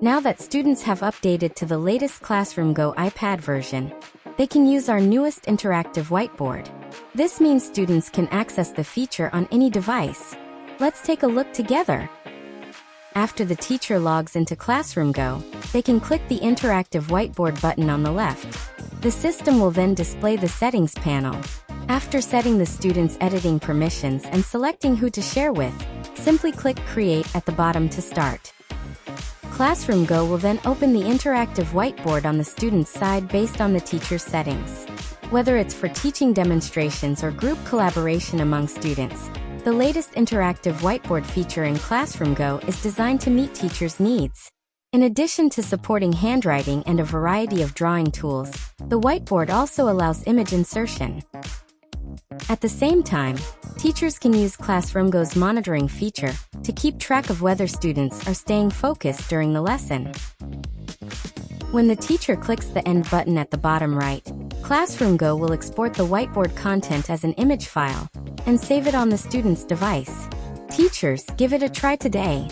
Now that students have updated to the latest ClassroomGo iPad version, they can use our newest interactive whiteboard. This means students can access the feature on any device. Let's take a look together. After the teacher logs into ClassroomGo, they can click the Interactive Whiteboard button on the left. The system will then display the settings panel. After setting the student's editing permissions and selecting who to share with, simply click Create at the bottom to start. ClassroomGo will then open the interactive whiteboard on the student's side based on the teacher's settings. Whether it's for teaching demonstrations or group collaboration among students, the latest interactive whiteboard feature in ClassroomGo is designed to meet teachers' needs. In addition to supporting handwriting and a variety of drawing tools, the whiteboard also allows image insertion. At the same time, teachers can use ClassroomGo's monitoring feature to keep track of whether students are staying focused during the lesson. When the teacher clicks the End button at the bottom right, ClassroomGo will export the whiteboard content as an image file and save it on the student's device. Teachers, give it a try today.